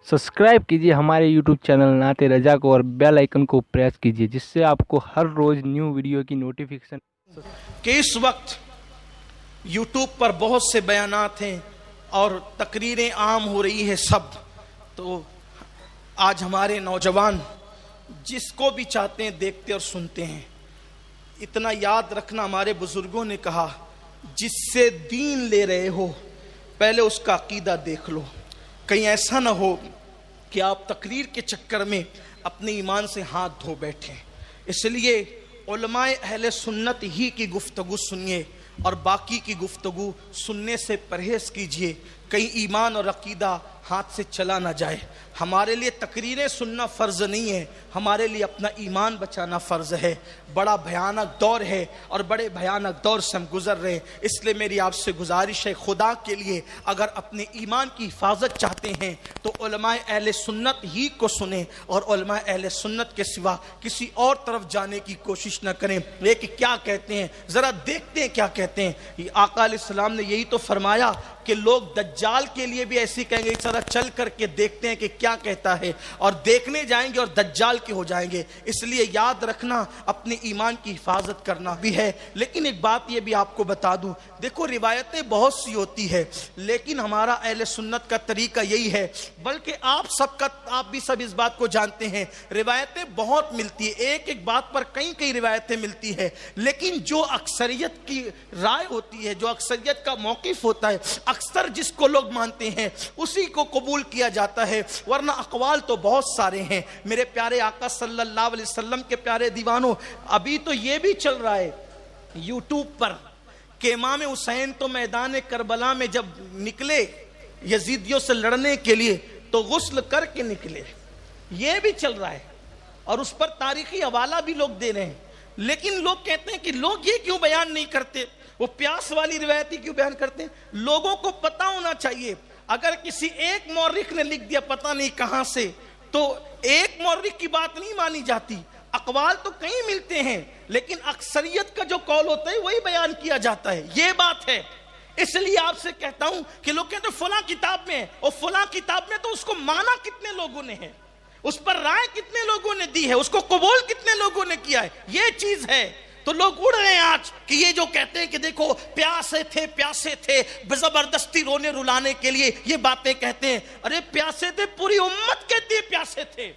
Subscribe कीजिए हमारे YouTube channel नाते रजा को और बेल आइकन को प्रेस कीजिए जिससे आपको हर रोज न्यू वीडियो की नोटिफिकेशन। कि इस वक्त YouTube पर बहुत से बयानात हैं और तकरीरें आम हो रही है सब, तो आज हमारे नौजवान जिसको भी चाहते हैं देखते और सुनते हैं। इतना याद रखना, हमारे बुजुर्गों ने कहा, जिससे दीन ले रहे हो पहले उसका अकीदा देख लो। कहीं ऐसा ना हो कि आप तकरीर के चक्कर में अपने ईमान से हाथ धो बैठें। इसलिए उलमाए अहले सुन्नत ही की गुफ्तगू सुनिए और बाकी की गुफ्तगू सुनने से परहेज कीजिए, कहीं ईमान और अकीदा हाथ से चला ना जाए। हमारे लिए तकरीरें सुनना फ़र्ज़ नहीं है, हमारे लिए अपना ईमान बचाना फ़र्ज़ है। बड़ा भयानक दौर है और बड़े भयानक दौर से हम गुज़र रहे हैं। इसलिए मेरी आपसे गुजारिश है, खुदा के लिए अगर अपने ईमान की हिफाजत चाहते हैं तो उलमाए अहले सुन्नत ही को सुने और उलमाए अहले सुन्नत के सिवा किसी और तरफ जाने की कोशिश न करें। लेकिन क्या कहते हैं, ज़रा देखते हैं क्या कहते हैं। आका अलैहिस्सलाम ने यही तो फरमाया कि लोग दज्जाल के लिए भी ऐसी कहेंगे, जरा चल करके देखते हैं कि क्या कहता है, और देखने जाएंगे और दज्जाल के हो जाएंगे। इसलिए याद रखना, अपने ईमान की हिफाजत करना भी है। लेकिन एक बात ये भी आपको बता दूं, देखो रिवायतें बहुत सी होती है, लेकिन हमारा अहले सुन्नत का तरीका यही है, बल्कि आप भी सब इस बात को जानते हैं, रिवायतें बहुत मिलती है, एक एक बात पर कई कई रिवायतें मिलती है, लेकिन जो अक्सरियत की राय होती है, जो अक्सरियत का मौकिफ होता है, अक्सर जिसको लोग मानते हैं उसी को कबूल किया जाता है। वरना अकवाल तो बहुत सारे हैं। मेरे प्यारे आका सल्लल्लाहु अलैहि वसल्लम के प्यारे दीवानों, अभी तो ये भी चल रहा है यूट्यूब पर कि इमाम हुसैन तो मैदान करबला में जब निकले यजीदियों से लड़ने के लिए तो गुस्ल करके निकले, ये भी चल रहा है और उस पर तारीखी हवाला भी लोग दे रहे हैं। लेकिन लोग कहते हैं कि लोग ये क्यों बयान नहीं करते, वो प्यास वाली रिवायत ही क्यों बयान करते हैं। लोगों को पता होना चाहिए, अगर किसी एक मौरिख ने लिख दिया पता नहीं कहां से, तो एक मौरिख की बात नहीं मानी जाती। अकवाल तो कई मिलते हैं, लेकिन अक्सरियत का जो कौल होता है वही बयान किया जाता है, ये बात है। इसलिए आपसे कहता हूं कि लोग कहते हैं फलां किताब में, और फलां किताब में तो उसको माना कितने लोगों ने है, उस पर राय कितने लोगों ने दी है, उसको कबूल कितने लोगों ने किया है, ये चीज है। तो लोग उड़ रहे हैं आज कि ये जो कहते हैं कि देखो प्यासे थे जबरदस्ती रोने रुलाने के लिए ये बातें कहते हैं। अरे प्यासे थे, पूरी उम्मत कहती है प्यासे थे,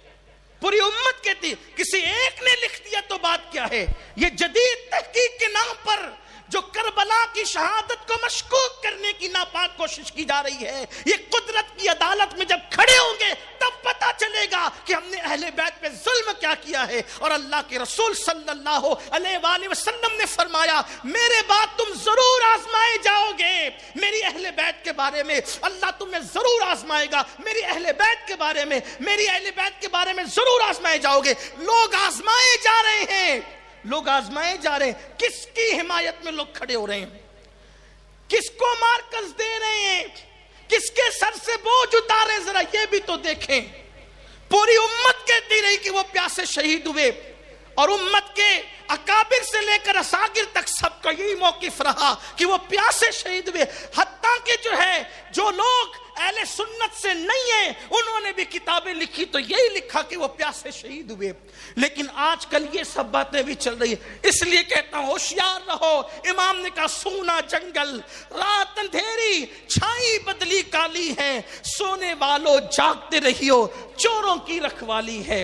पूरी उम्मत कहती है। किसी एक ने लिख दिया तो बात क्या है। ये जदीद तहकीक के नाम पर जो करबला की शहादत को मशकूक करने की नापाक कोशिश की जा रही है, ये कुदरत की अदालत में जब खड़े होंगे तब पता चलेगा कि हमने अहले बैत पे जुल्म क्या किया है। और अल्लाह के रसूल सल्लल्लाहु अलैहि वसल्लम ने फरमाया, मेरे बाद तुम जरूर आजमाए जाओगे, मेरी अहले बैत के बारे में अल्लाह तुम्हें जरूर आजमाएगा, मेरी अहले बैत के बारे में, मेरी अहले बैत के बारे में जरूर आजमाए जाओगे। लोग आजमाए जा रहे हैं, लोग आजमाए जा रहे हैं। किसकी हिमायत में लोग खड़े हो रहे हैं, किसको मार्कस दे रहे हैं, किसके सर से बोझ उतारे, जरा ये भी तो देखें। पूरी उम्मत कहती रही कि वो प्यासे शहीद हुए, और उम्मत के अकाबिर से लेकर असागिर तक सबका यही मौकिफ रहा कि वो प्यासे शहीद हुए। हत्ता के जो लोग अहले सुन्नत से नहीं है, उन्होंने भी किताबें लिखी तो यही लिखा कि वो प्यासे शहीद हुए। लेकिन आजकल ये सब बातें भी चल रही है। इसलिए कहता हूं होशियार रहो। इमाम ने कहा, सूना जंगल रात अंधेरी, छाई बदली काली है, सोने वालों जागते रहियो, चोरों की रखवाली है।